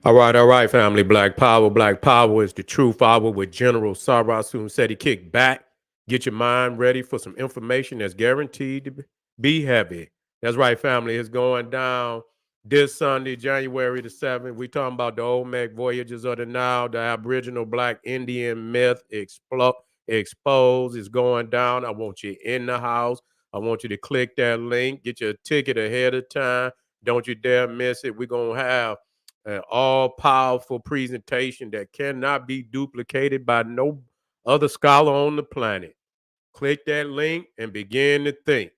All right, family. Black Power. Black Power is the truth hour with General Sarasun said he kicked back. Get your mind ready for some information that's guaranteed to be heavy. That's right, family. It's going down this Sunday, January the 7th. We talking about the Olmec Voyages of the Nile, the Aboriginal Black Indian myth exposed is going down. I want you in the house. I want you to click that link. Get your ticket ahead of time. Don't you dare miss it. We're going to have an all-powerful presentation that cannot be duplicated by no other scholar on the planet. Click that link and begin to think.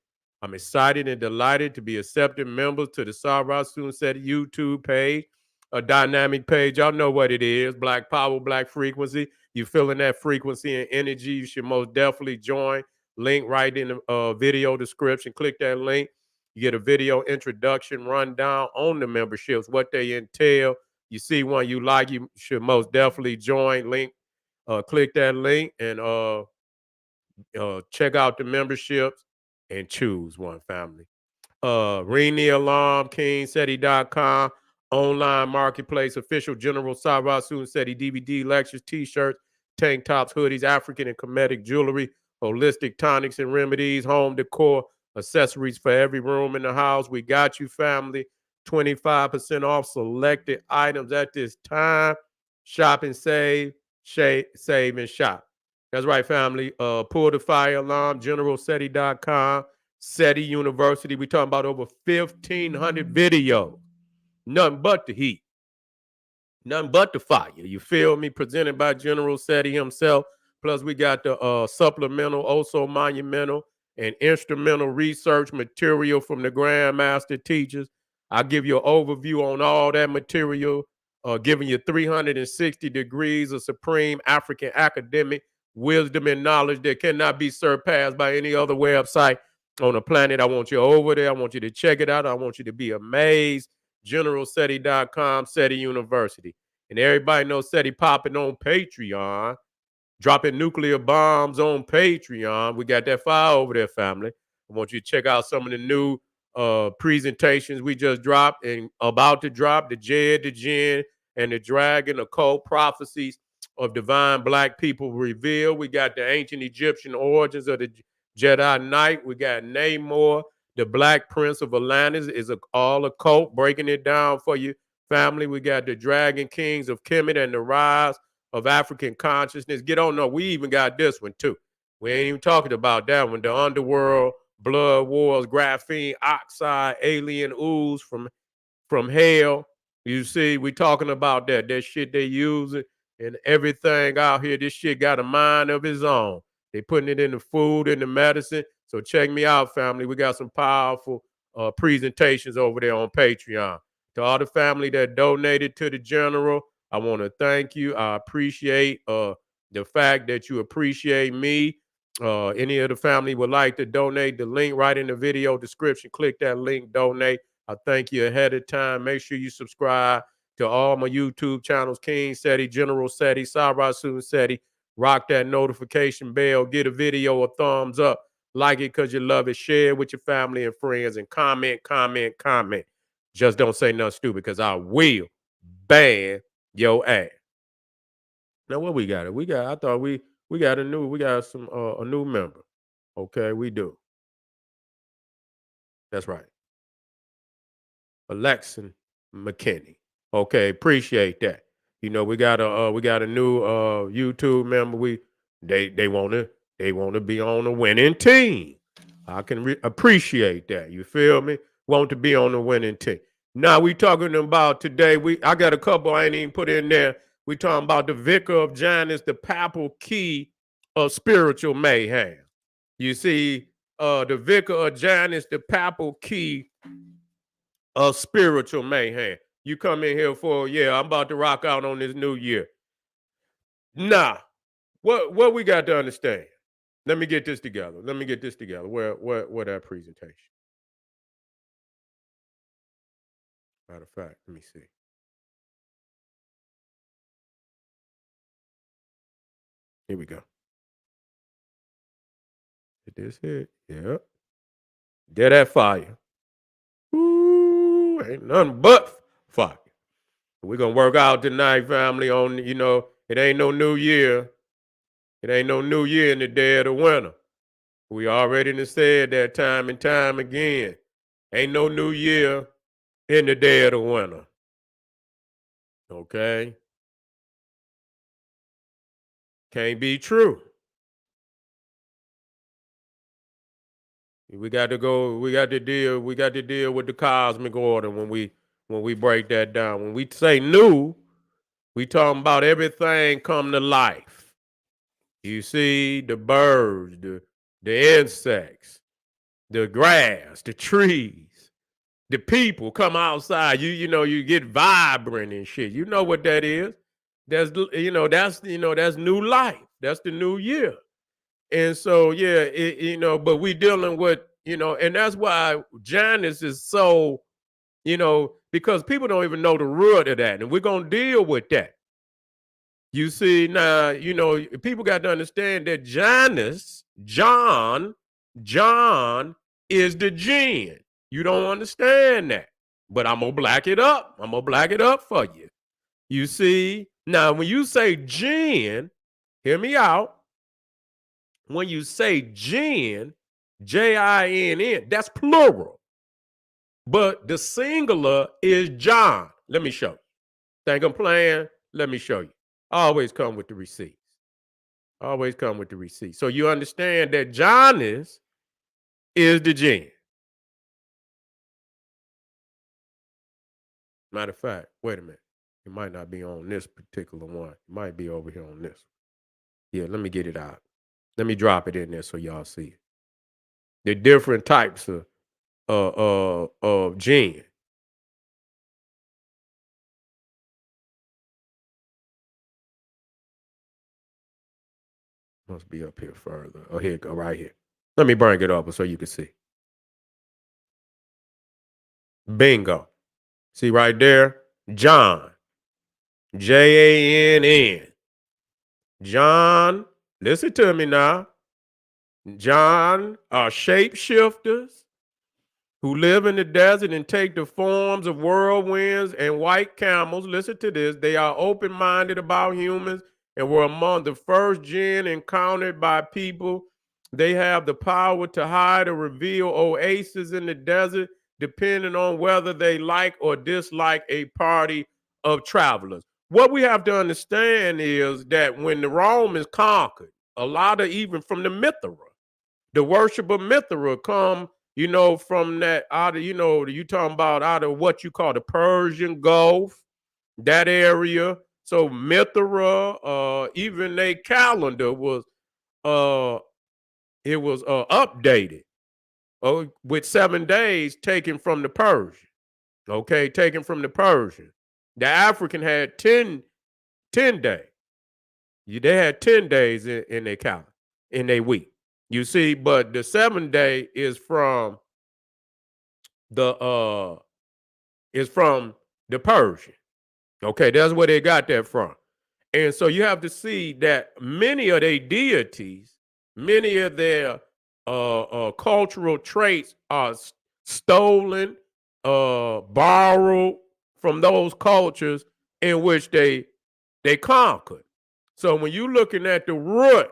I'm excited and delighted to be accepting members to the Sarah Sunset YouTube page, a dynamic page. Y'all know what it is. Black Power, Black Frequency. You feeling that frequency and energy, you should most definitely join. Link right in the video description. Click that link. You get a video introduction rundown on the memberships, what they entail. You see one you like, you should most definitely join. Link, click that link and check out the memberships and choose one, family. Ring the alarm, kingseti.com, online marketplace, official General Sarah Seti DVD lectures, t-shirts, tank tops, hoodies, African and Kemetic jewelry, holistic tonics and remedies, home decor, accessories for every room in the house. We got you, family. 25% off selected items at this time. Shop and save, save and shop. That's right, family. Pull the fire alarm, generalseti.com, SETI University. We talking about over 1,500 videos. Nothing but the heat. Nothing but the fire. You feel me? Presented by General SETI himself. Plus, we got the supplemental, also monumental, and instrumental research material from the Grandmaster teachers. I'll give you an overview on all that material, giving you 360 degrees of supreme African academic wisdom and knowledge that cannot be surpassed by any other website on the planet. I want you over there. I want you to check it out. I want you to be amazed. GeneralSeti.com, SETI University. And everybody knows SETI popping on Patreon, dropping nuclear bombs on Patreon. We got that file over there, family. I want you to check out some of the new presentations we just dropped and about to drop, the Jed, the Jinn, and the Dragon, occult prophecies of divine black people revealed. We got the ancient Egyptian origins of the Jedi Knight. We got Namor, the Black Prince of Atlantis, is all occult, breaking it down for you, family. We got the Dragon Kings of Kemet and the rise of African consciousness. Get on, no, we even got this one too. We ain't even talking about that one. The underworld, blood wars, graphene oxide, alien ooze from hell. You see, we talking about that. That shit they using and everything out here. This shit got a mind of its own. They putting it in the food, in the medicine. So check me out, family. We got some powerful presentations over there on Patreon. To all the family that donated to the general, I want to thank you. I appreciate the fact that you appreciate me. Any of the family would like to donate, the link right in the video description. Click that link, donate. I thank you ahead of time. Make sure you subscribe to all my YouTube channels, King SETI, General SETI, Sarah Soon SETI. Rock that notification bell. Get a video a thumbs up. Like it because you love it. Share it with your family and friends and comment, comment, comment. Just don't say nothing stupid because I will ban your ass. Now what we got? I thought we got a new member. Okay, we do. That's right. Alexin McKinney. Okay, appreciate that. You know, we got a new YouTube member. They wanna be on a winning team. I can appreciate that. You feel me? Want to be on the winning team. Now we talking about today. I got a couple I ain't even put in there. We talking about the Vicar of Janus, the papal key of spiritual mayhem. You see, the Vicar of Janus, the papal key of spiritual mayhem. You come in here for, yeah, I'm about to rock out on this new year. Nah, what we got to understand? Let me get this together. Where that presentation? Matter of fact, let me see. Here we go. Did this hit? Yep. Dead at fire. Ooh, ain't nothing but fire. We're gonna work out tonight, family, on, it ain't no new year. It ain't no new year in the dead of winter. We already done said that time and time again. Ain't no new year in the dead of winter. Okay? Can't be true. We got to deal with the cosmic order when we break that down. When we say new, we talking about everything come to life. You see the birds, the insects, the grass, the trees, the people come outside. You get vibrant and shit. You know what that is? That's new life. That's the new year. And so, yeah, but we dealing with, and that's why Janus is so, because people don't even know the root of that. And we're going to deal with that. You see, now, people got to understand that John is the jinn. You don't understand that. But I'm going to black it up. I'm going to black it up for you. You see, now, when you say jinn, hear me out. When you say jinn, Jinn, that's plural. But the singular is John. Let me show you. Think I'm playing? Let me show you. Always come with the receipts. Always come with the receipts. So you understand that Janus is the jinn. Matter of fact, wait a minute. It might not be on this particular one. It might be over here on this. Yeah, let me get it out. Let me drop it in there so y'all see it. The different types of jinn. Must be up here further. Oh, here it go, right here. Let me bring it up so you can see. Bingo. See right there? John. Jann. John, listen to me now. John are shapeshifters who live in the desert and take the forms of whirlwinds and white camels. Listen to this. They are open-minded about humans and were among the first jinn encountered by people. They have the power to hide or reveal oases in the desert, depending on whether they like or dislike a party of travelers. What we have to understand is that when the Romans conquered, a lot of, even from the Mithra, the worship of Mithra come, from that out of, you talking about out of what you call the Persian Gulf, that area. So Mithra, even their calendar was updated with 7 days taken from the Persian. Okay, taken from the Persian. The African had 10 days. They had 10 days in their calendar, in their week. You see, but the 7th day is from the Persian. Okay, that's where they got that from. And so you have to see that many of their deities, many of their cultural traits are stolen, borrowed from those cultures in which they conquered. So when you're looking at the root,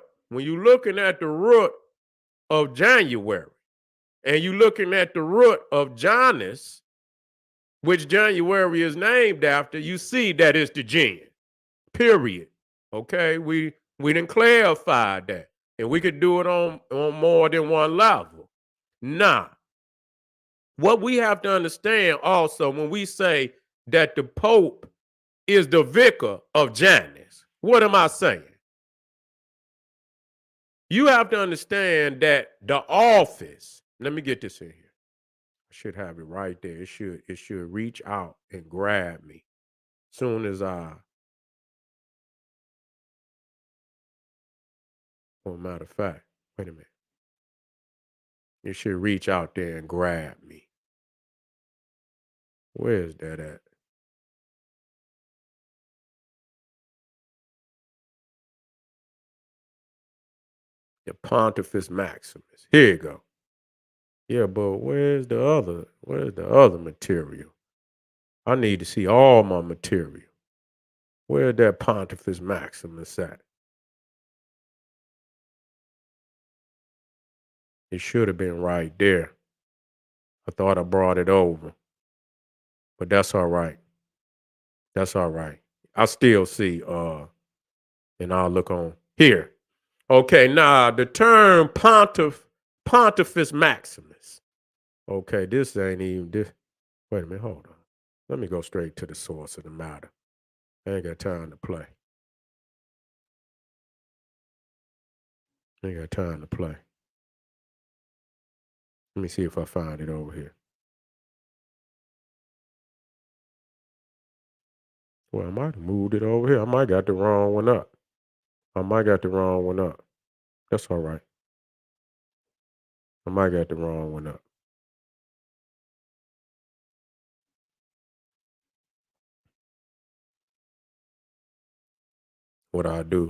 of January, and you're looking at the root of Janus, which January is named after, you see that it's the jinn. Period. Okay, we didn't clarify that, and we could do it on more than one level. Now, what we have to understand also when we say that the Pope is the vicar of Janus, what am I saying? You have to understand that the office, let me get this in here. I should have it right there. It should reach out and grab me soon as matter of fact, wait a minute. It should reach out there and grab me. Where is that at? The Pontifex Maximus. Here you go. Yeah, but where's the other material? I need to see all my material. Where's that Pontifex Maximus at? It should have been right there. I thought I brought it over, but that's all right. That's all right. I still see, and I'll look on here. Okay, now the term Pontifex Maximus. Okay, this ain't even this. Wait a minute, hold on. Let me go straight to the source of the matter. I ain't got time to play. Ain't got time to play. Let me see if I find it over here. Well, I might have moved it over here. I might got the wrong one up. That's all right. I might got the wrong one up. What I do?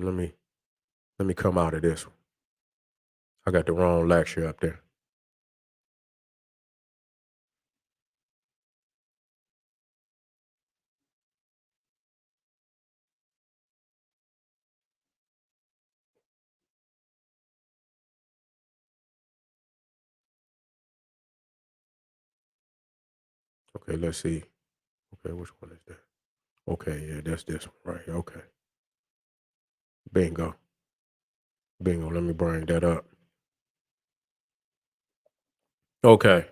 Let me come out of this one. I got the wrong lecture up there. Okay, let's see. Okay, which one is that? Okay, yeah, that's this one right here. Okay. Bingo. Bingo. Let me bring that up. Okay.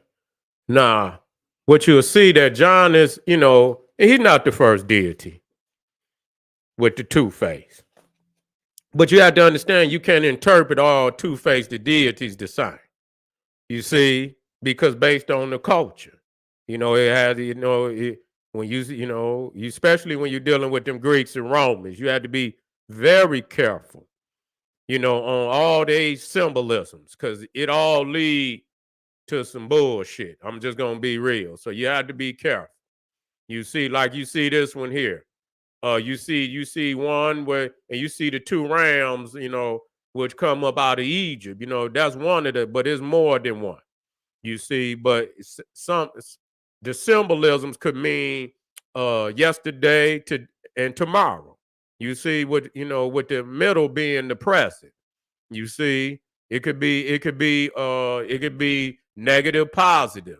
Now, what you'll see that John is, he's not the first deity with the two-face. But you have to understand you can't interpret all two-faced deities the same. You see, because based on the culture, it has, when you especially when you're dealing with them Greeks and Romans, you have to be very careful, on all these symbolisms, because it all lead to some bullshit. I'm just gonna be real. So you have to be careful. You see this one here. You see one where, and you see the two rams, which come up out of Egypt. That's one of the, but it's more than one. You see, but the symbolisms could mean yesterday to and tomorrow. You see, with the middle being the present. You see, it could be negative, positive.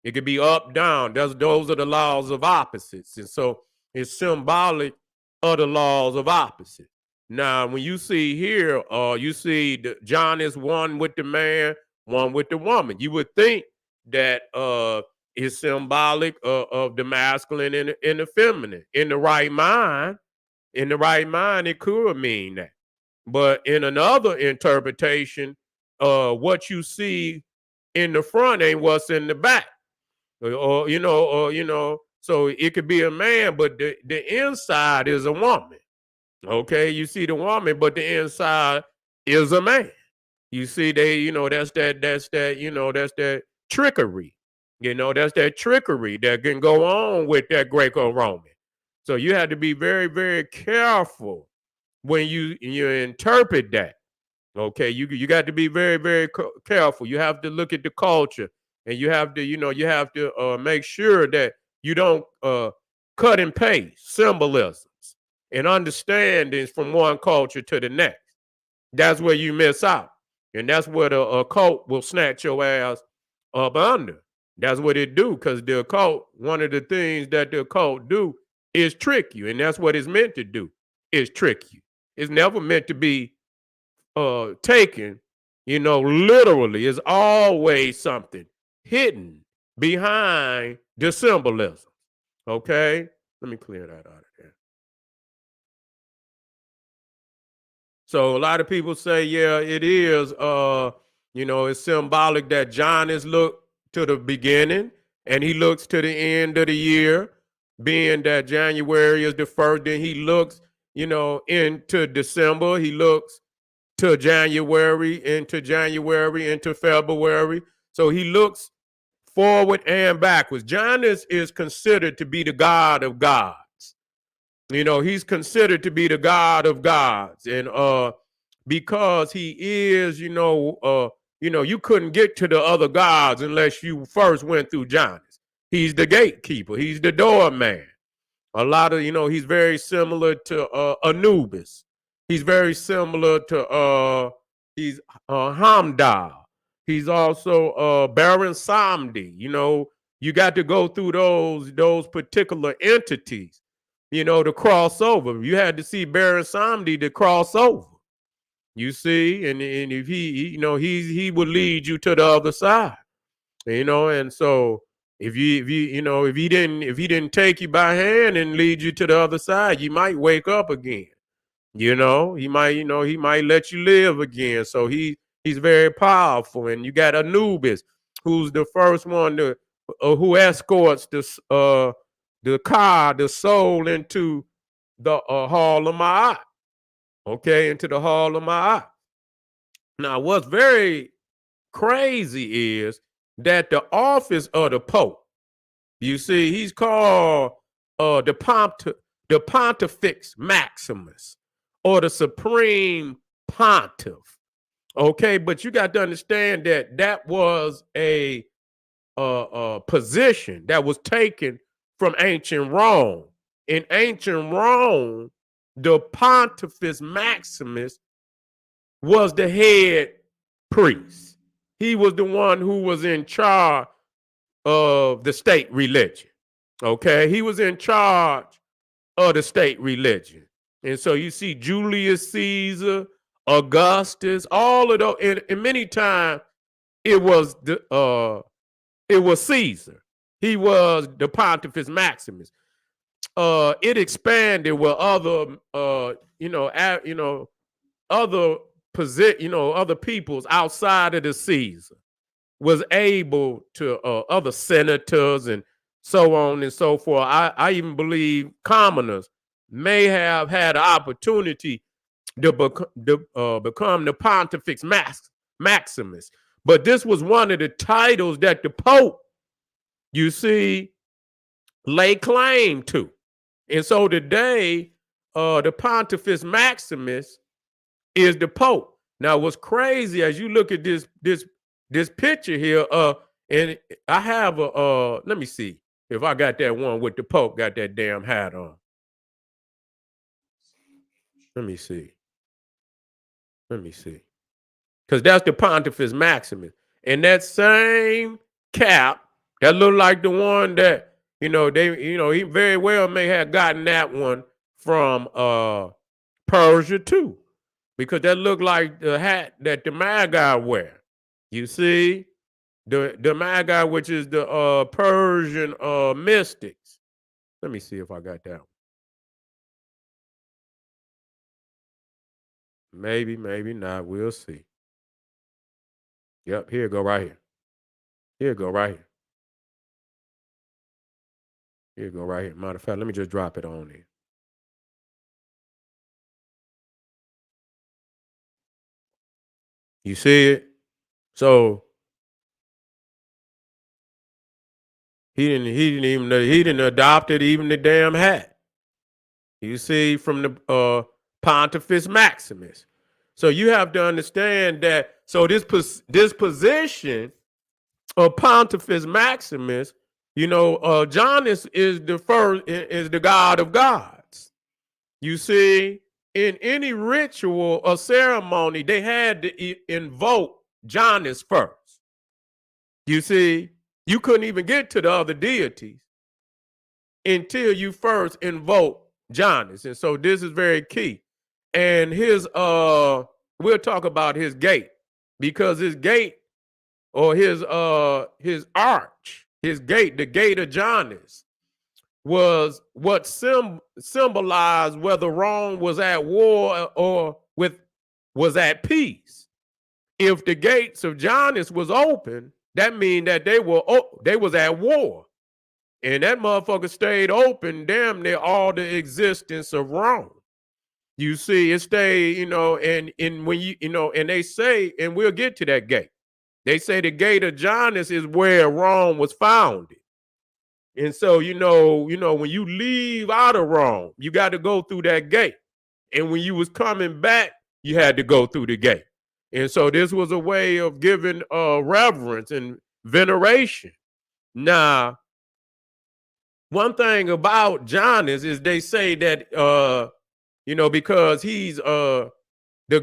It could be up, down. Those are the laws of opposites. And so it's symbolic of the laws of opposites. Now, when you see here, you see the Janus, one with the man, one with the woman. You would think that is symbolic of the masculine and the feminine. In the right mind, it could mean that. But in another interpretation, what you see in the front ain't what's in the back. So it could be a man, but the inside is a woman. Okay, you see the woman, but the inside is a man. You see, that's that trickery. That's that trickery that can go on with that Greco-Roman. So you have to be very, very careful when you interpret that. Okay, you got to be very, very careful. You have to look at the culture, and you have to make sure that you don't cut and paste symbolisms and understandings from one culture to the next. That's where you miss out, and that's where the occult will snatch your ass up under. That's what it do, because the occult, one of the things that the occult do is trick you, and that's what it's meant to do, is trick you. It's never meant to be taken, literally. Is always something hidden behind the symbolism. Okay, let me clear that out of there. So a lot of people say, yeah, it is. It's symbolic that Janus looked to the beginning and he looks to the end of the year, being that January is the first. Then he looks, into December. He looks to January, into February. So he looks forward and backwards. Janus is considered to be the god of gods. He's considered to be the god of gods. And because he is, you couldn't get to the other gods unless you first went through Janus. He's the gatekeeper. He's the doorman. A lot of, he's very similar to Anubis. He's very similar to he's Hamdal. He's also Baron Samdi. You got to go through those particular entities, to cross over. You had to see Baron Samdi to cross over. You see, and if he would lead you to the other side. And so if he didn't take you by hand and lead you to the other side, you might wake up again. He might let you live again. So he's very powerful. And you got Anubis, who's the first one who escorts the soul into the hall of Ma'at. Okay, into the hall of Ma'at. Now, what's very crazy is that the office of the Pope, you see, he's called the Pontifex Maximus, or the Supreme Pontiff. Okay, but you got to understand that was a position that was taken from ancient Rome. In ancient Rome, the Pontifex Maximus was the head priest. He was the one who was in charge of the state religion. Okay, he was in charge of the state religion. And so you see Julius Caesar, Augustus, all of those, and many times it was Caesar. He was the Pontifex Maximus. It expanded with other other peoples outside of the Caesar was able to other senators and so on and so forth. I even believe commoners may have had an opportunity to become the Pontifex Maximus. But this was one of the titles that the Pope, you see, lay claim to. And so today, the Pontifex Maximus is the Pope. Now, what's crazy as you look at this picture here, and I have let me see if I got that one with the Pope got that damn hat on. Let me see. Because that's the Pontifex Maximus. And that same cap, that look like the one that, he very well may have gotten that one from Persia too. Because that looked like the hat that the Magi wear. You see? The Magi, which is the Persian mystics. Let me see if I got that one. Maybe not. We'll see. Yep, here it go right here. Here it go right here. Here you go right here. Matter of fact, let me just drop it on there. You see it? So he didn't adopt it, even the damn hat. You see, from the Pontifex Maximus. So you have to understand that. So this position of Pontifex Maximus, Janus is the god of gods. You see, in any ritual or ceremony, they had to invoke Janus first. You see, you couldn't even get to the other deities until you first invoke Janus. And so this is very key. And we'll talk about his gate, because his gate, or his arch, his gate, the gate of Janus, was what symbolized whether Rome was at war or was at peace. If the gates of Janus was open, that means that they was at war. And that motherfucker stayed open damn near all the existence of Rome. You see, it stayed, and when and they say, and we'll get to that gate. They say the gate of Janus is where Rome was founded. And so, when you leave out of Rome, you got to go through that gate. And when you was coming back, you had to go through the gate. And so this was a way of giving reverence and veneration. Now, one thing about Janus is they say that because he's the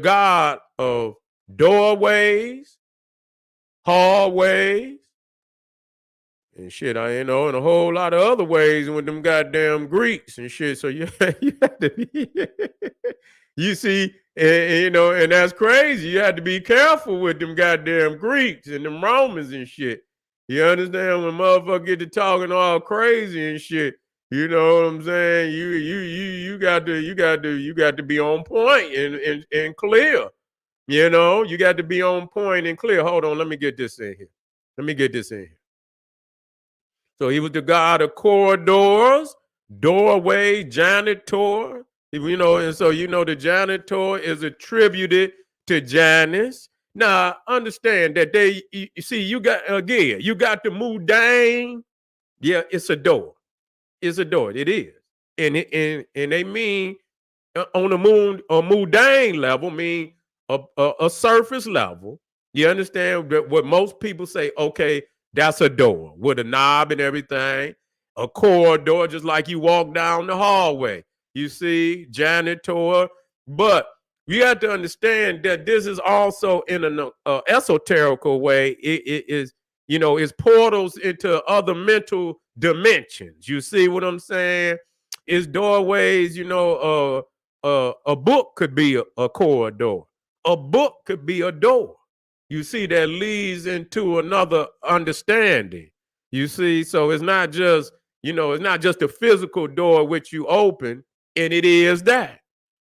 god of doorways, hallways, and shit. And a whole lot of other ways with them goddamn Greeks and shit. So you have to be, you see, and that's crazy. You have to be careful with them goddamn Greeks and them Romans and shit. You understand? When motherfuckers get to talking all crazy and shit, you know what I'm saying? You got to be on point and clear. You got to be on point and clear. Hold on, let me get this in here. So he was the god of corridors, doorway, janitor. And so the janitor is attributed to Janus. Now understand that you got the mundane. Yeah, it's a door. It's a door. It is. And they mean on a mundane level, mean a surface level. You understand what most people say, okay, that's a door with a knob and everything. A corridor, just like you walk down the hallway. You see, janitor. But you have to understand that this is also in an esoterical way. It is, it's portals into other mental dimensions. You see what I'm saying? It's doorways, a book could be a corridor. A book could be a door. You see, that leads into another understanding. You see, so it's not just, a physical door which you open, and it is that,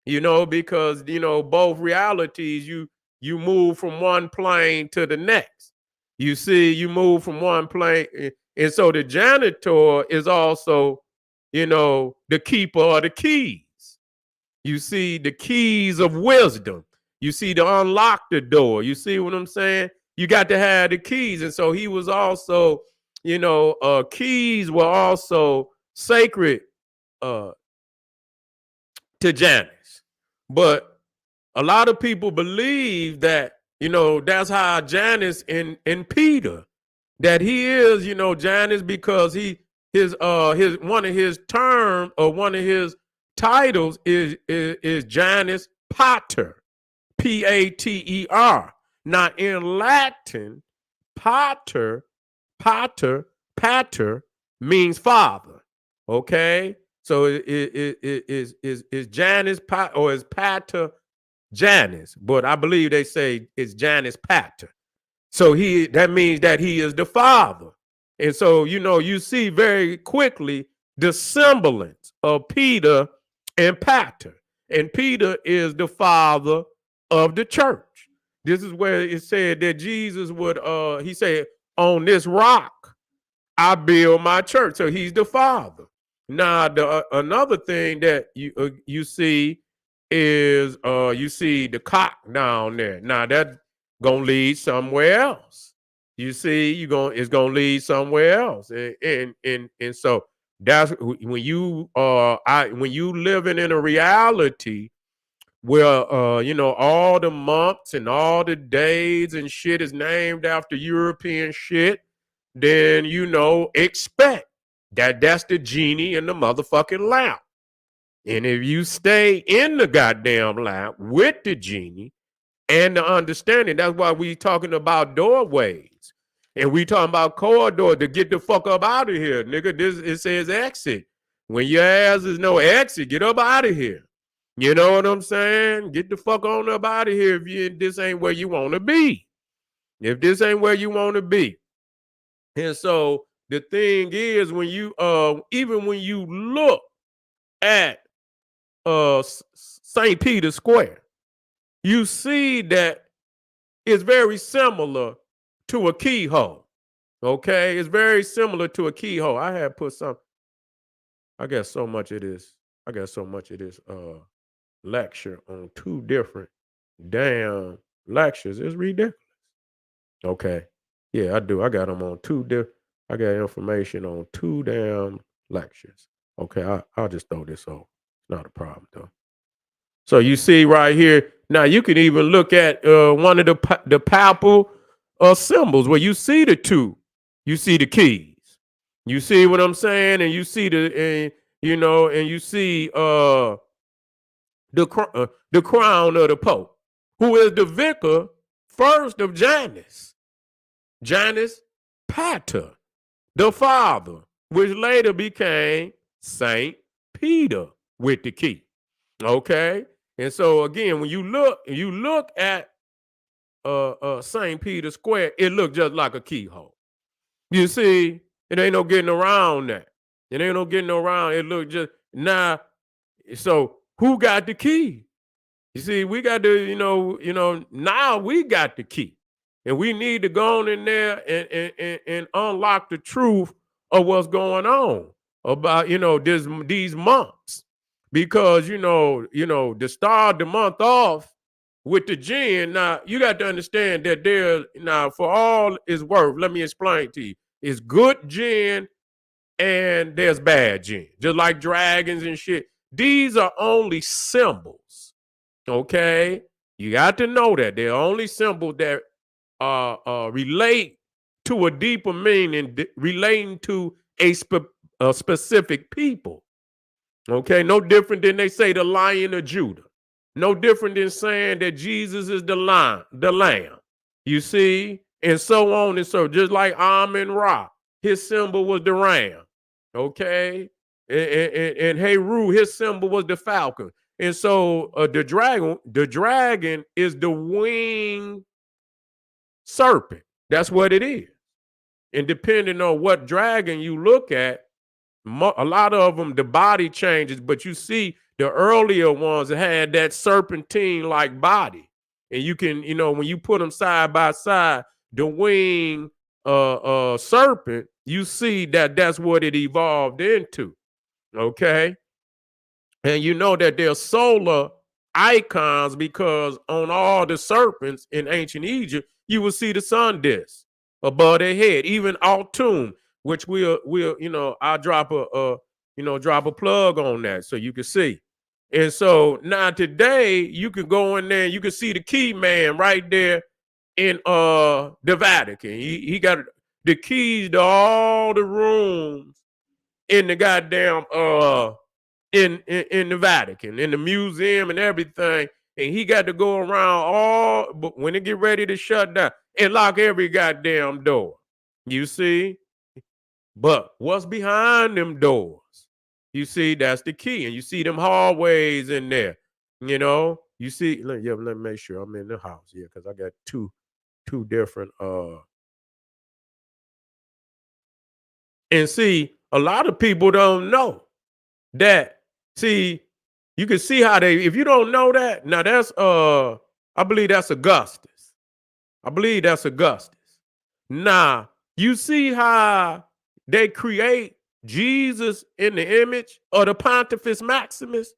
because, both realities, you move from one plane to the next. You see, you move from one plane. And so the janitor is also, the keeper of the keys. You see, the keys of wisdom. You see, to unlock the door. You see what I'm saying? You got to have the keys. And so he was also, keys were also sacred to Janus. But a lot of people believe that, that's how Janus in Peter, that he is, Janus, because his one of his term or one of his titles is Janus Pater. Pater. Now in Latin, pater means father. Okay, so it is Janus or is Pater Janus, but I believe they say it's Janus Pater. So that means that he is the father, and so you see very quickly the semblance of Peter and Pater, and Peter is the father of the church. This is where it said that Jesus would, he said, on this rock, I build my church. So he's the father. Now, another thing that you see is, you see the cock down there. Now, that's going to lead somewhere else. You see, it's going to lead somewhere else. And so that's when you living in a reality where all the months and all the days and shit is named after European shit, then expect that's the genie in the motherfucking lamp. And if you stay in the goddamn lamp with the genie and the understanding, that's why we talking about doorways and we talking about corridor to get the fuck up out of here, nigga. It says exit. When your ass is no exit, get up out of here. You know what I'm saying? Get the fuck on up out of here if this ain't where you want to be. If this ain't where you want to be. And so the thing is, when you even when you look at St. Peter's Square, you see that it's very similar to a keyhole. Okay, it's very similar to a keyhole. I had put some. I got so much of this lecture on two different damn lectures. It's ridiculous. Okay. Yeah, I do. I got them on I got information on two damn lectures. Okay, I'll just throw this over. It's not a problem though. So you see right here, now you can even look at one of the papal symbols where you see the two. You see the keys. You see what I'm saying? And you see and you see the crown of the Pope, who is the vicar first of Janus. Janus Pater, the father, which later became Saint Peter with the key. Okay, and so again, when you look at Saint Peter Square, it looked just like a keyhole. You see, it ain't no getting around that. It ain't no getting around. It looked just now. So who got the key? You see, we got to, now we got the key. And we need to go on in there and unlock the truth of what's going on about, these months. Because, to start the month off with the gin, now you got to understand that now for all it's worth, let me explain to you. It's good gin and there's bad gin. Just like dragons and shit. These are only symbols. Okay? You got to know that. They're only symbols that relate to a deeper meaning, relating to a specific people. Okay? No different than they say the Lion of Judah. No different than saying that Jesus is the lamb. You see? And so on and so. Just like Amun-Ra, his symbol was the ram. Okay? And Heru, his symbol was the falcon. And so the dragon is the winged serpent. That's what it is. And depending on what dragon you look at, a lot of them, the body changes, but you see the earlier ones that had that serpentine-like body. And you can, when you put them side by side, the winged serpent, you see that that's what it evolved into. Okay? And you know that they're solar icons because on all the serpents in ancient Egypt, you will see the sun disk above their head. Even Altum, which I'll drop a plug on that so you can see. And so now today you can go in there and you can see the key man right there in the Vatican. He got the keys to all the rooms in the goddamn in the Vatican, in the museum and everything. And he got to go around but when it get ready to shut down and lock every goddamn door. You see? But what's behind them doors? You see, that's the key. And you see them hallways in there. You see, let me make sure I'm in the house. Yeah, because I got two different and see, a lot of people don't know that. See, you can see how if you don't know that, now that's I believe that's Augustus. Now, you see how they create Jesus in the image of the Pontifex Maximus?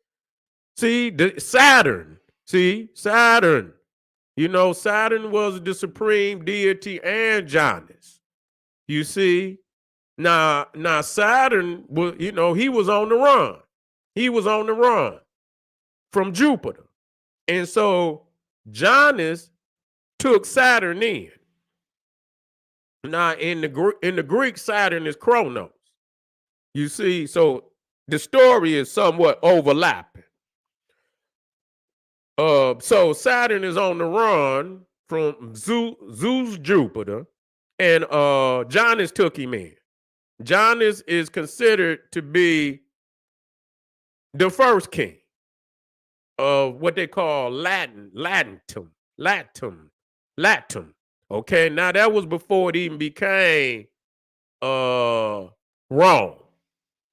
See, Saturn. Saturn was the supreme deity and Janus. You see? Now Saturn was, he was on the run. He was on the run from Jupiter. And so Janus took Saturn in. Now in the Greek, Saturn is Chronos. You see, so the story is somewhat overlapping. So Saturn is on the run from Zeus Jupiter, and Janus took him in. Janus is considered to be the first king of what they call Latinum. Okay, now that was before it even became Rome.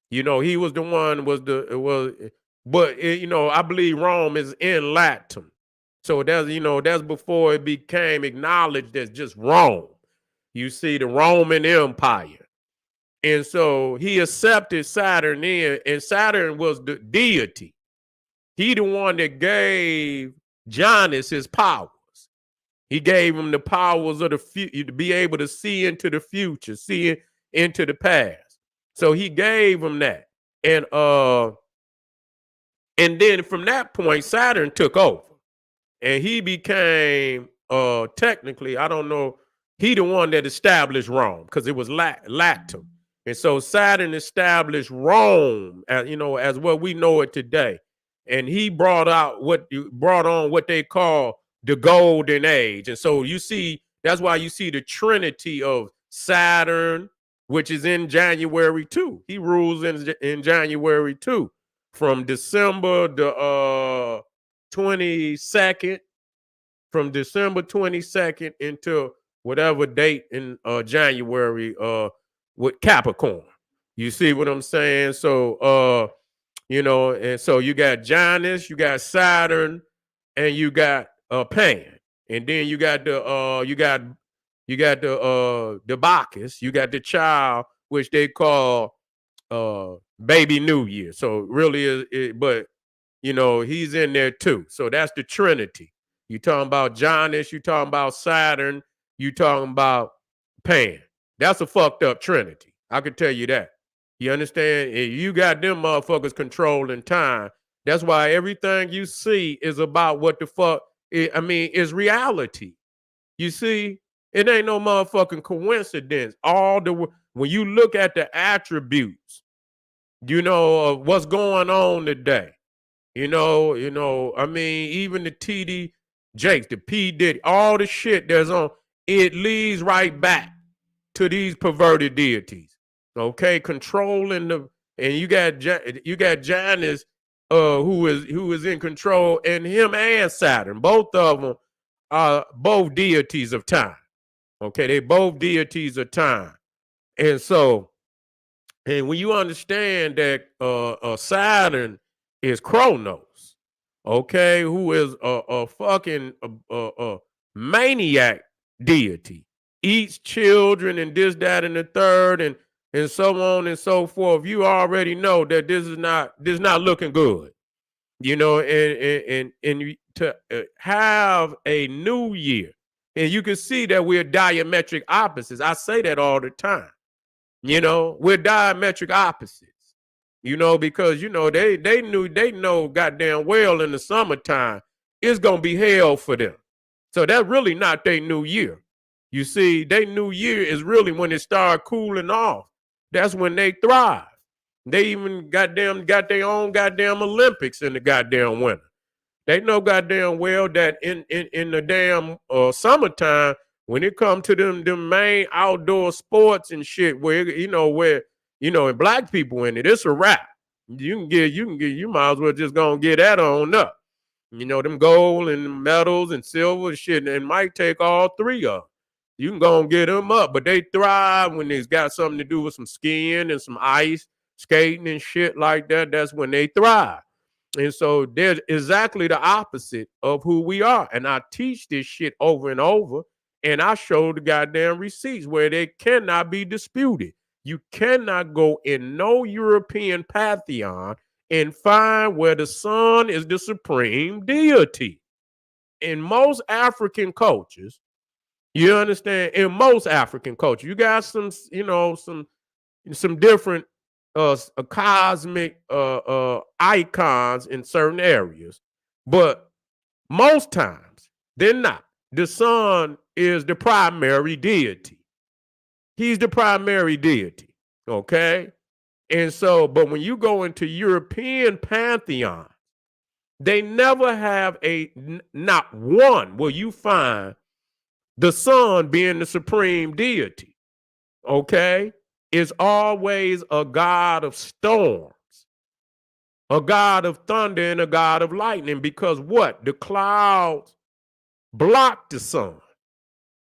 He was the one but I believe Rome is in Latin. So that's before it became acknowledged as just Rome. You see, the Roman Empire. And so he accepted Saturn in, and Saturn was the deity. He the one that gave Janus his powers. He gave him the powers of the future to be able to see into the future, see into the past. So he gave him that. And then from that point, Saturn took over. And he became technically, I don't know, he the one that established Rome because it was Latin. And so Saturn established Rome as, as what we know it today. And he brought on what they call the golden age. And so you see, that's why you see the trinity of Saturn, which is in January too. He rules in January too, from December the 22nd, from December 22nd until whatever date in January with Capricorn. You see what I'm saying? So and so you got Janus, you got Saturn, and you got Pan. And then you got the Bacchus, you got the child, which they call baby New Year. So really but he's in there too. So that's the Trinity. You talking about Janus, you talking about Saturn, you talking about Pan. That's a fucked up Trinity. I can tell you that. You understand? You got them motherfuckers controlling time. That's why everything you see is about what the fuck, is reality. You see, it ain't no motherfucking coincidence. When you look at the attributes, of what's going on today, even the TD Jakes, the P Diddy, all the shit that's on, it leads right back to these perverted deities. Okay, controlling and you got Janus, who is in control, and him and Saturn, both of them are both deities of time. Okay, they both deities of time, and when you understand that Saturn is Kronos, okay, who is a fucking maniac deity, eats children and this, that, and the third, and so on and so forth. You already know that this is not looking good, and to have a new year, and you can see that we're diametric opposites. I say that all the time. We're diametric opposites. Because they know goddamn well in the summertime it's gonna be hell for them. So that's really not their new year. You see, their new year is really when it start cooling off. That's when they thrive. They even got their own goddamn Olympics in the goddamn winter. They know goddamn well that in the damn summertime, when it comes to them main outdoor sports and shit, where and black people in it, it's a wrap. You might as well just go and get that on up. Them gold and medals and silver and shit, and might take all three of them. You can go and get them up, but they thrive when it's got something to do with some skiing and some ice skating and shit like that. That's when they thrive. And so they're exactly the opposite of who we are. And I teach this shit over and over, and I show the goddamn receipts where they cannot be disputed. You cannot go in no European pantheon and find where the sun is the supreme deity. In most African cultures, you understand, in most African cultures, you got some different cosmic icons in certain areas, but most times they're not. The sun is the primary deity. He's the primary deity, okay? And so, but when you go into European pantheons, they never have not one where you find the sun being the supreme deity, okay? Is always a god of storms, a god of thunder, and a god of lightning, because what? The clouds block the sun.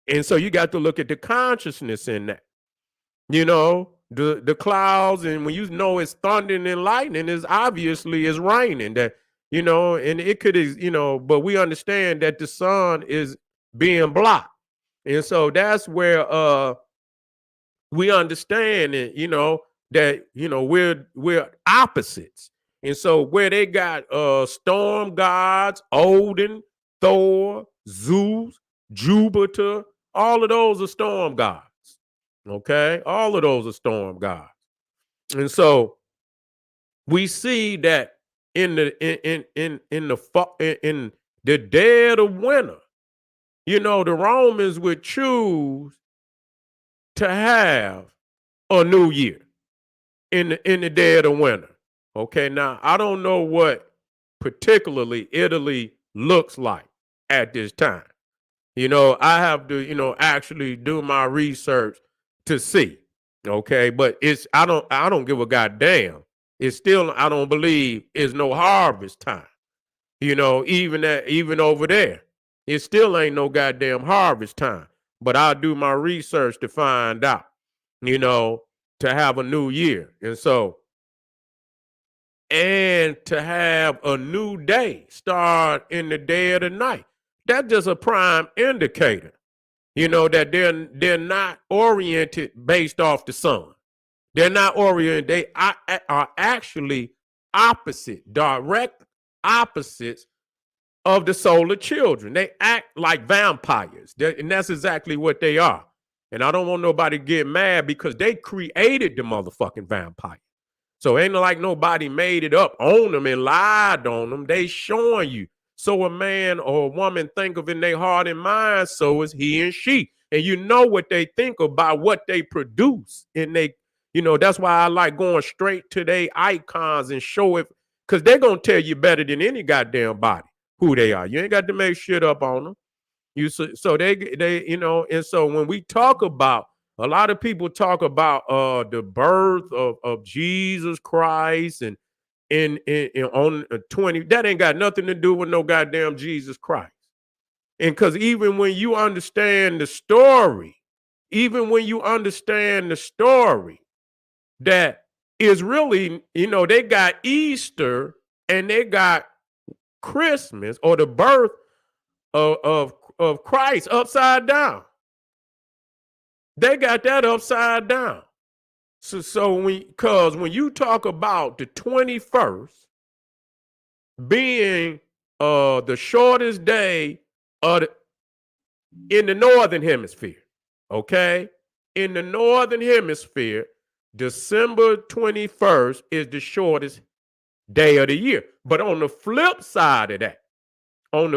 And so you got to look at the consciousness in that. The clouds, and when it's thundering and lightning, is obviously is raining. That, and it could, but we understand that the sun is being blocked. And so that's where we understand it, that we're opposites. And so where they got storm gods, Odin, Thor, Zeus, Jupiter, all of those are storm gods. Okay, all of those are storm gods. And so we see that in the dead of winter, the Romans would choose to have a new year. in the dead of winter. Okay, now I don't know what particularly Italy looks like at this time. I have to, actually do my research to see. Okay, but I don't give a goddamn. It's still, I don't believe it's no harvest time. Even over there, it still ain't no goddamn harvest time. But I'll do my research to find out, you know, to have a new year. And to have a new day start in the dead of night. That's just a prime indicator, that they're not oriented based off the sun. They're not oriented. They are actually direct opposites of the solar children. They act like vampires, and that's exactly what they are. And I don't want nobody to get mad because they created the motherfucking vampire. So ain't like nobody made it up on them and lied on them. They showing you. So a man or a woman think of in their heart and mind, so is he and she. And you know what they think about what they produce. And that's why I like going straight to their icons and show it, because they're going to tell you better than any goddamn body who they are. You ain't got to make shit up on them. So they and so when we talk about, a lot of people talk about the birth of Jesus Christ and on 20, that ain't got nothing to do with no goddamn Jesus Christ. And because even when you understand the story, that is really, they got Easter and they got Christmas, or the birth of Christ, upside down. They got that upside down. So when you talk about the 21st being the shortest day in the northern hemisphere, okay? In the northern hemisphere, December 21st is the shortest day of the year. But on the flip side of that, in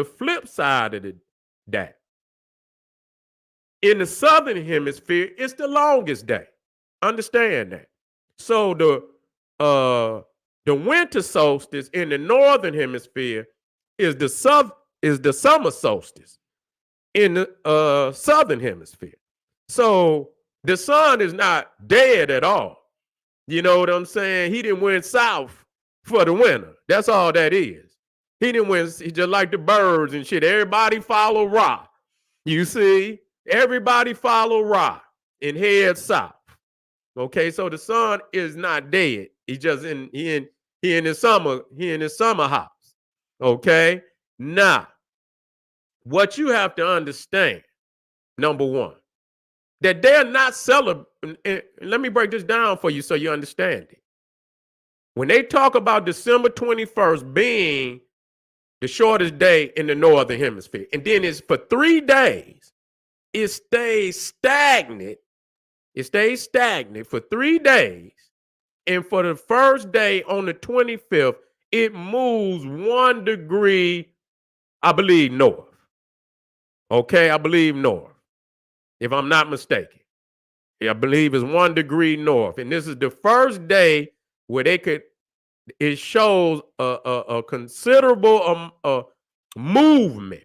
the southern hemisphere, it's the longest day. Understand that. So the winter solstice in the northern hemisphere is the summer solstice in the southern hemisphere. So the sun is not dead at all. You know what I'm saying? He didn't went south for the winter. That's all that is. He didn't win. He just like the birds and shit. Everybody follow Ra. You see? Everybody follow Ra and head south. Okay, so the sun is not dead. He's just in his summer house. Okay? Now, what you have to understand, number one, that they're not celebrating. Let me break this down for you so you understand it. When they talk about December 21st being the shortest day in the northern hemisphere, and then it's for 3 days, it stays stagnant. It stays stagnant for 3 days. And for the first day on the 25th, it moves 1 degree, I believe, north. Okay, I believe north, if I'm not mistaken. I believe it's 1 degree north. And this is the first day where it shows a considerable movement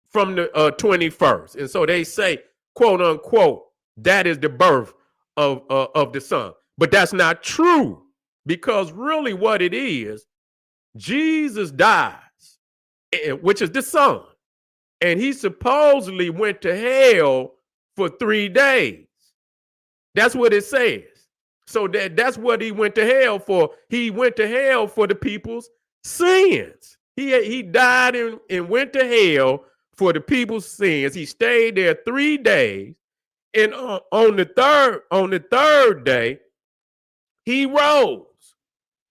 from the 21st. And so they say, quote unquote, that is the birth of the sun. But that's not true, because really what it is, Jesus dies, which is the sun. And he supposedly went to hell for 3 days. That's what it says. So that's what he went to hell for. He went to hell for the people's sins. He died and went to hell for the people's sins. He stayed there 3 days. And on the third day, he rose.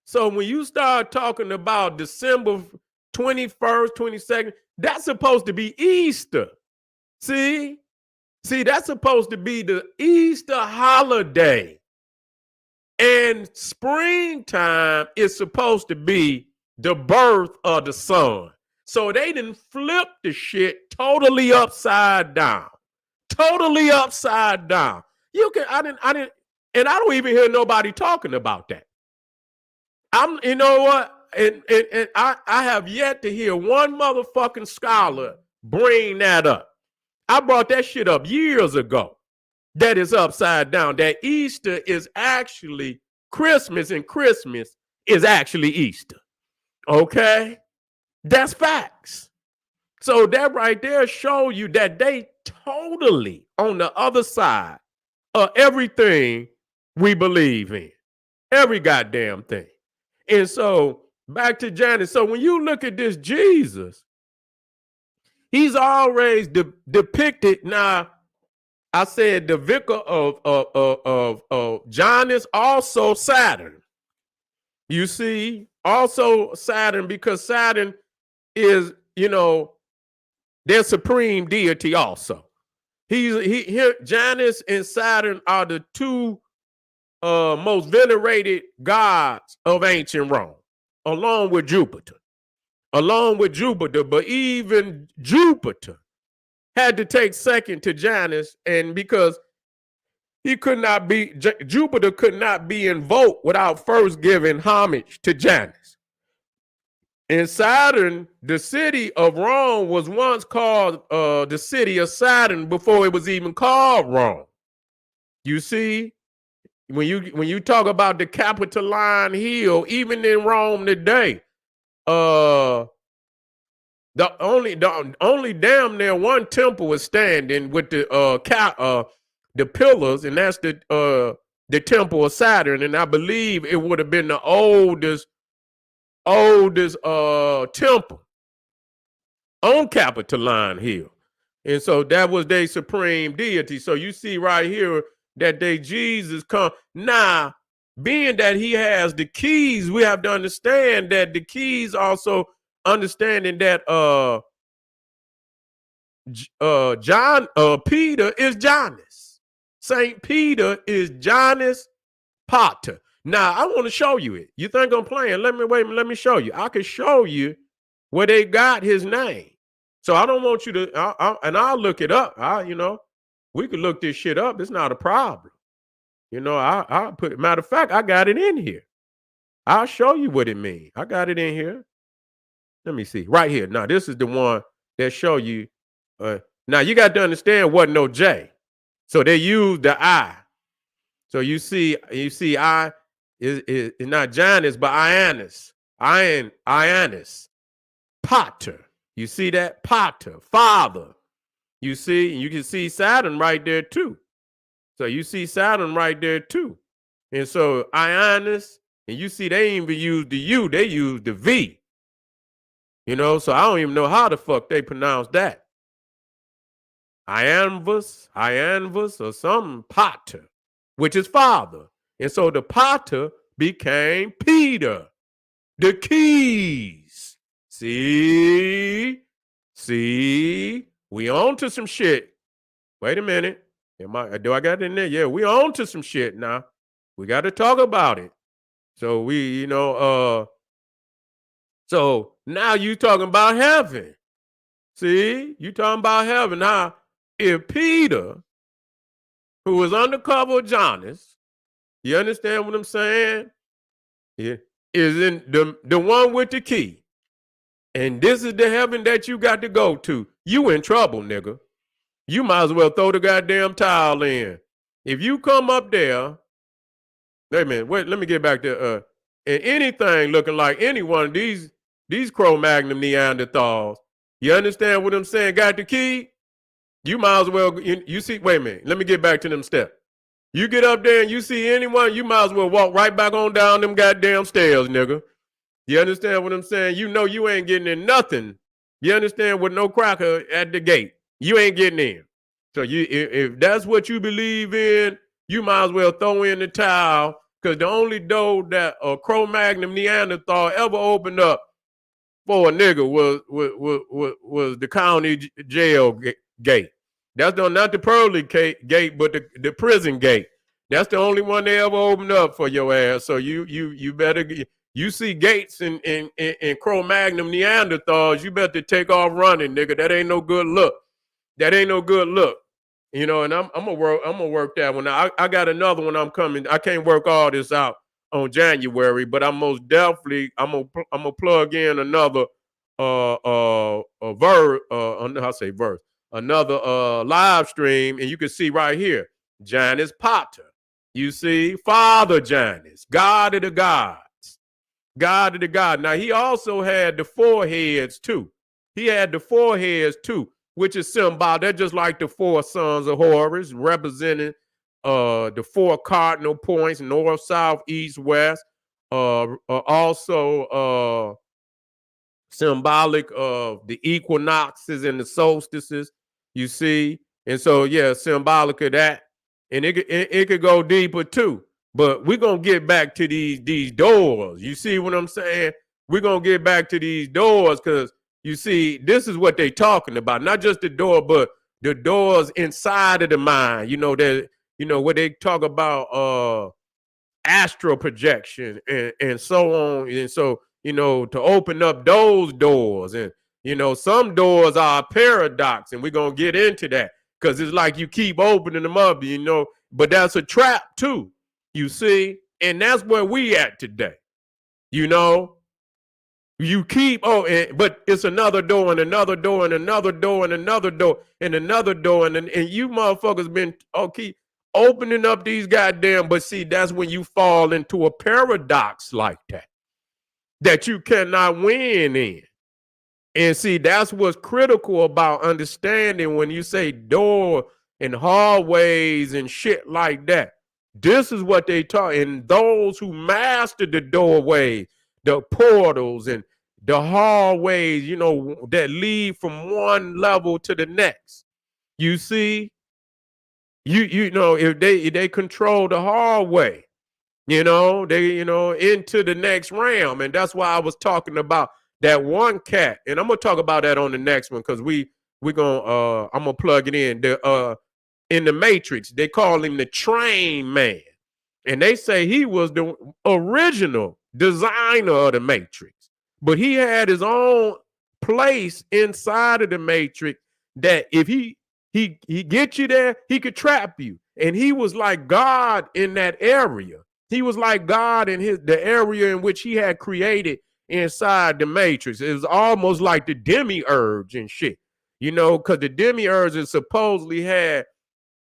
So when you start talking about December 21st, 22nd, that's supposed to be Easter. See, that's supposed to be the Easter holiday. And springtime is supposed to be the birth of the sun. So they didn't flip the shit totally upside down. Totally upside down. I didn't And I don't even hear nobody talking about that. You know what? And I have yet to hear one motherfucking scholar bring that up. I brought that shit up years ago. That is upside down. That Easter is actually Christmas and Christmas is actually Easter. Okay? That's facts. So that right there show you that they totally on the other side of everything we believe in. Every goddamn thing. And so back to Janus. So when you look at this Jesus, he's always depicted. Now, I said the vicar of Janus, also Saturn. You see, also Saturn, because Saturn is, their supreme deity also. Janus and Saturn are the two most venerated gods of ancient Rome, along with Jupiter. But even Jupiter had to take second to Janus, and because Jupiter could not be invoked without first giving homage to Janus. And Saturn, the city of Rome, was once called the city of Saturn before it was even called Rome. You see, when you talk about the Capitoline Hill, even in Rome today, the only damn near one temple is standing with the pillars, and that's the temple of Saturn. And I believe it would have been the oldest temple on Capitoline Hill. And so that was their supreme deity. So you see right here that Jesus come. Now, being that he has the keys, we have to understand that the keys also understanding that Peter is Janus. Saint Peter is Janus Pater. Now, I want to show you it. You think I'm playing? Let me show you. I can show you where they got his name. So I don't want you to, and I'll look it up. We could look this shit up. It's not a problem. I'll put, matter of fact, I got it in here. I'll show you what it means. I got it in here. Let me see. Right here. Now, this is the one that show you. Now, you got to understand wasn't no J. So they used the I. So you see I is not Janus, but Ionis. Ionis. Pater. You see that? Pater. Father. You see, you can see Saturn right there too. So you see Saturn right there too. And so Ionis, and you see they ain't even use the U, they use the V. So I don't even know how the fuck they pronounce that. Ianvus, or something, Pater, which is father. And so the Pater became Peter. The keys. See, we on to some shit. Wait a minute. Do I got it in there? Yeah, we on to some shit now. We got to talk about it. So so now you talking about heaven. See, you talking about heaven. Now, if Peter, who was undercover of Janus, you understand what I'm saying? Yeah, is in the one with the key. And this is the heaven that you got to go to. You in trouble, nigga. You might as well throw the goddamn towel in. If you come up there, wait a minute, let me get back to anything looking like any one of these Cro-Magnon Neanderthals. You understand what I'm saying? Got the key? You might as well, you see, wait a minute, let me get back to them steps. You get up there and you see anyone, you might as well walk right back on down them goddamn stairs, nigga. You understand what I'm saying? You know you ain't getting in nothing. You understand, with no cracker at the gate. You ain't getting in. So if that's what you believe in, you might as well throw in the towel, because the only door that a Cro-Magnon Neanderthal ever opened up for a nigga was the county jail gate. That's not the pearly gate, but the prison gate. That's the only one they ever opened up for your ass. So you better, you see gates in Cro-Magnon Neanderthals, you better take off running, nigga. That ain't no good look. That ain't no good look. You know, and I'm gonna work that one. I got another one I'm coming. I can't work all this out on January, but I'm most definitely I'm gonna plug in another verse, another live stream, and you can see right here, Janus Potter. You see, Father Janus, God of the gods, God of the God. Now he also had the foreheads too. He had the foreheads too, which is symbolic. They're just like the four sons of Horus, representing the four cardinal points: north, south, east, west. Also symbolic of the equinoxes and the solstices. You see, and so yeah, symbolic of that, and it could go deeper too. But we're gonna get back to these doors. You see what I'm saying? We're gonna get back to these doors because you see, this is what they're talking about. Not just the door, but the doors inside of the mind. You know, that what they talk about astral projection and so on. And so, to open up those doors. And, some doors are a paradox, and we're going to get into that because it's like you keep opening them up, but that's a trap too, you see? And that's where we at today, You keep, but it's another door and another door and another door and another door and another door. And you motherfuckers been, keep opening up these goddamn, but see, that's when you fall into a paradox like that you cannot win in. And see, that's what's critical about understanding when you say door and hallways and shit like that. This is what they taught. And those who master the doorway, the portals and the hallways, that lead from one level to the next. You see, if they control the hallway, they into the next realm. And that's why I was talking about that one cat. And I'm gonna talk about that on the next one because I'm gonna plug it in. In the Matrix, they call him the Train Man. And they say he was the original designer of the Matrix. But he had his own place inside of the Matrix that if he gets you there, he could trap you. And he was like God in that area. He was like God in the area in which he had created inside the Matrix. It was almost like the demiurge and shit, because the demiurge is supposedly had,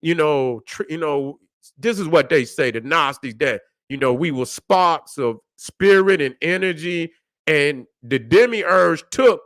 this is what they say, the Gnostics, that, we were sparks of spirit and energy, and the demiurge took,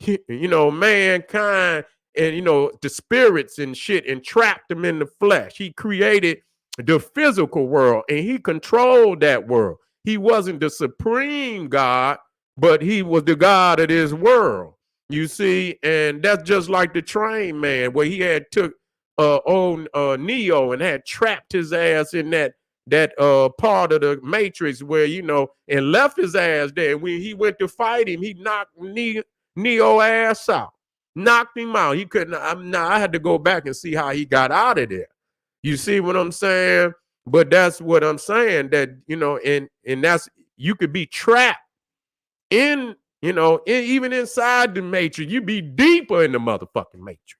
mankind and, the spirits and shit and trapped them in the flesh. He created the physical world and he controlled that world. He wasn't the supreme God, but he was the God of this world, you see. And that's just like the Train Man, where he had took Neo and had trapped his ass in that part of the Matrix where, and left his ass there. And when he went to fight him, he knocked Neo ass out, knocked him out. He couldn't. I had to go back and see how he got out of there. You see what I'm saying? But that's what I'm saying, that, and that's, you could be trapped in, even inside the Matrix. You be deeper in the motherfucking Matrix.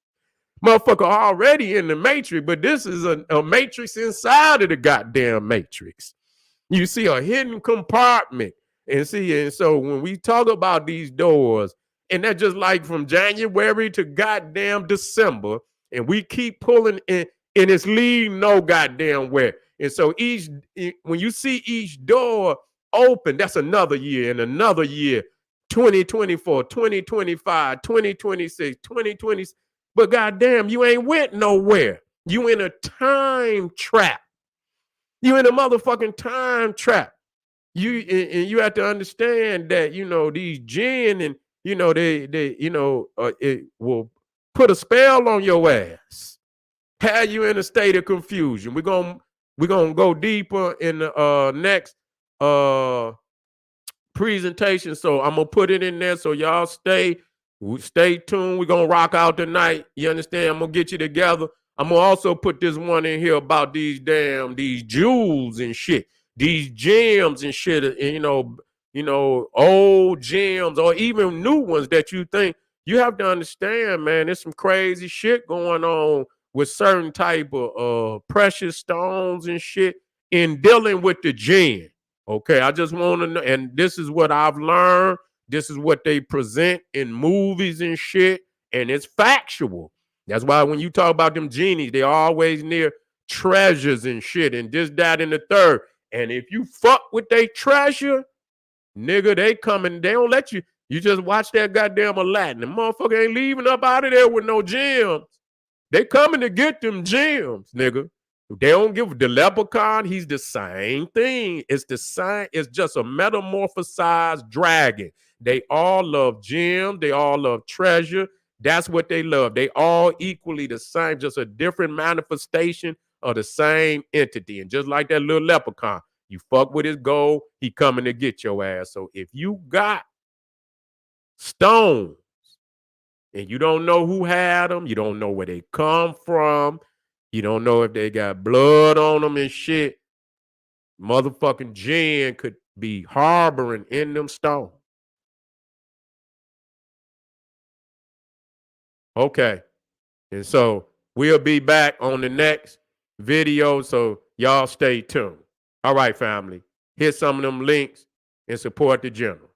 Motherfucker already in the Matrix, but this is a Matrix inside of the goddamn Matrix. You see a hidden compartment. And so when we talk about these doors, and that's just like from January to goddamn December, and we keep pulling in, and it's leading no goddamn where. And so when you see each door open, that's another year and another year, 2024, 2025, 2026, 2020. But goddamn, you ain't went nowhere. You in a time trap. You in a motherfucking time trap. You have to understand that, these jinn and, it will put a spell on your ass, have you in a state of confusion. We're gonna go deeper in the next presentation. So I'm gonna put it in there. So y'all stay tuned. We're gonna rock out tonight. You understand? I'm gonna get you together. I'm gonna also put this one in here about these jewels and shit, these gems and shit, and old gems or even new ones that you think. You have to understand, man, there's some crazy shit going on with certain type of precious stones and shit in dealing with the jinn. Okay, I just want to know, and this is what I've learned. This is what they present in movies and shit, and it's factual. That's why when you talk about them genies, they always near treasures and shit, and this, that, and the third. And if you fuck with they treasure, nigga, they coming. They don't let you. You just watch that goddamn Aladdin. The motherfucker ain't leaving up out of there with no gems. They coming to get them gems, nigga. They don't give the leprechaun. He's the same thing. It's the same. It's just a metamorphosized dragon. They all love gems. They all love treasure. That's what they love. They all equally the same, just a different manifestation of the same entity. And just like that little leprechaun, you fuck with his gold, he coming to get your ass. So if you got stones and you don't know who had them, you don't know where they come from, you don't know if they got blood on them and shit, motherfucking jinn could be harboring in them stones. Okay. And so we'll be back on the next video. So y'all stay tuned. All right, family. Hit some of them links and support the general.